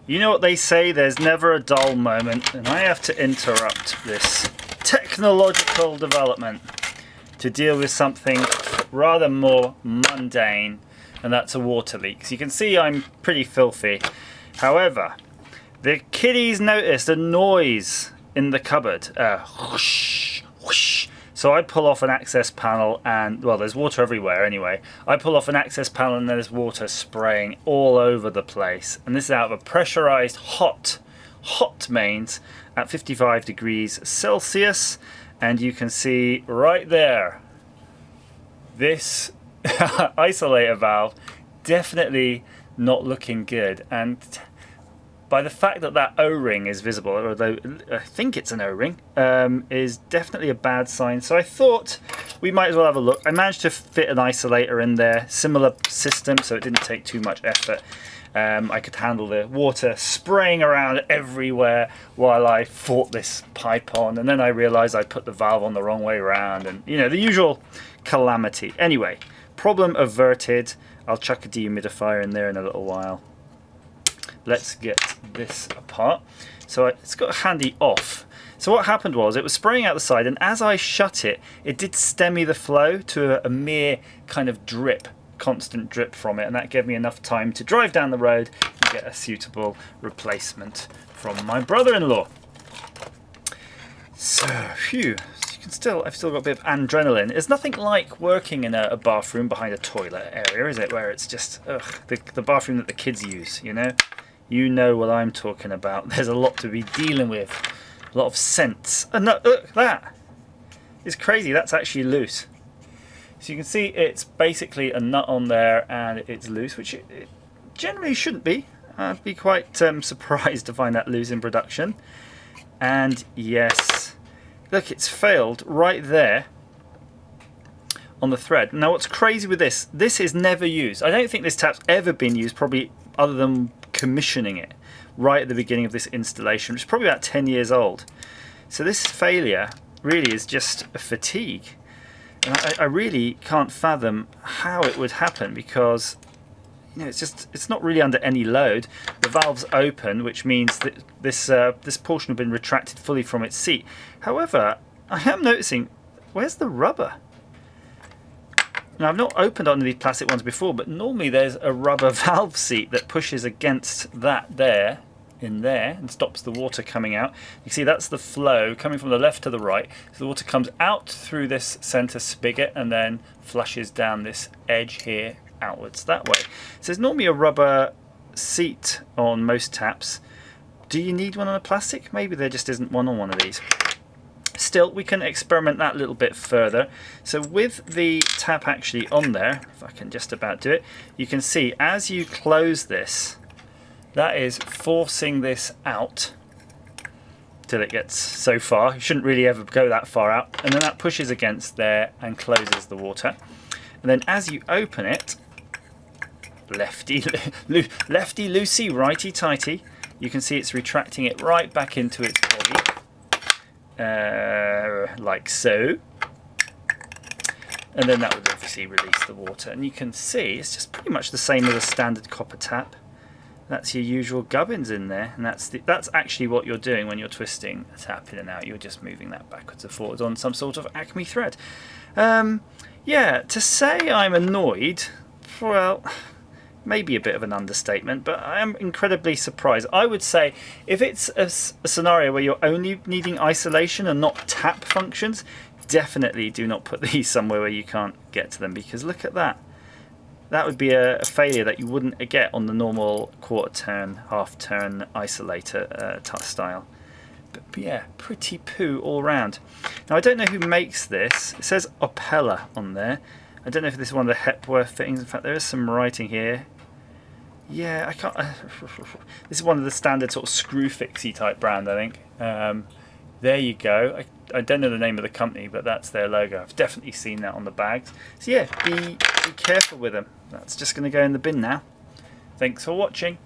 You know what they say, there's never a dull moment, and I have to interrupt this technological development to deal with something rather more mundane, and that's a water leak. So you can see I'm pretty filthy. However, the kiddies noticed a noise in the cupboard. Whoosh, whoosh. So I pull off an access panel and, well, there's water everywhere anyway. I pull off an access panel and there's water spraying all over the place. And this is out of a pressurized hot mains at 55 degrees Celsius. And you can see right there, this isolator valve definitely not looking good. And by the fact that that O-ring is visible, although I think it's an O-ring, is definitely a bad sign. So I thought we might as well have a look. I managed to fit an isolator in there, similar system, so it didn't take too much effort. I could handle the water spraying around everywhere while I fought this pipe on, and then I realized I put the valve on the wrong way around, and you know, the usual calamity. Anyway, problem averted. I'll chuck a dehumidifier in there in a little while. Let's get this apart. So it's got a handy off. So what happened was it was spraying out the side, and as I shut it, it did stemmy the flow to a mere kind of drip, constant drip from it, and that gave me enough time to drive down the road and get a suitable replacement from my brother-in-law. So, phew. I've still got a bit of adrenaline. It's nothing like working in a bathroom behind a toilet area, is it? Where it's just the bathroom that the kids use, you know? You know what I'm talking about. There's a lot to be dealing with. A lot of scents. And look, that is crazy. That's actually loose. So you can see it's basically a nut on there and it's loose, which it generally shouldn't be. I'd be quite surprised to find that loose in production. And yes, look, it's failed right there on the thread. Now what's crazy with this is never used. I don't think this tap's ever been used, probably other than commissioning it right at the beginning of this installation, which is probably about 10 years old. So this failure really is just a fatigue. And I really can't fathom how it would happen, because you know, it's not really under any load. The valve's open, which means that this portion has been retracted fully from its seat. However, I am noticing, where's the rubber? Now, I've not opened on these plastic ones before, but normally there's a rubber valve seat that pushes against that there, in there, and stops the water coming out. You see that's the flow coming from the left to the right. So the water comes out through this center spigot and then flushes down this edge here outwards that way. So there's normally a rubber seat on most taps. Do you need one on a plastic? Maybe there just isn't one on one of these. Still, we can experiment that a little bit further. So with the tap actually on there, if I can just about do it, you can see as you close this, that is forcing this out till it gets so far. You shouldn't really ever go that far out. And then that pushes against there and closes the water. And then as you open it, lefty loosey, righty tighty, you can see it's retracting it right back into its body. Like so, and then that would obviously release the water, and you can see it's just pretty much the same as a standard copper tap. That's your usual gubbins in there, and that's actually what you're doing when you're twisting a tap in and out. You're just moving that backwards and forwards on some sort of Acme thread. Yeah, to say I'm annoyed, well, maybe a bit of an understatement, but I am incredibly surprised. I would say if it's a scenario where you're only needing isolation and not tap functions, definitely do not put these somewhere where you can't get to them, because look at that. That would be a failure that you wouldn't get on the normal quarter turn, half turn isolator style. But yeah, pretty poo all round. Now I don't know who makes this. It says Opella on there. I don't know if this is one of the Hepworth fittings. In fact, there is some writing here. Yeah, I can't. This is one of the standard sort of screw fixy type brand, I think. There you go. I don't know the name of the company, but that's their logo. I've definitely seen that on the bags. So yeah, be careful with them. That's just going to go in the bin now. Thanks for watching.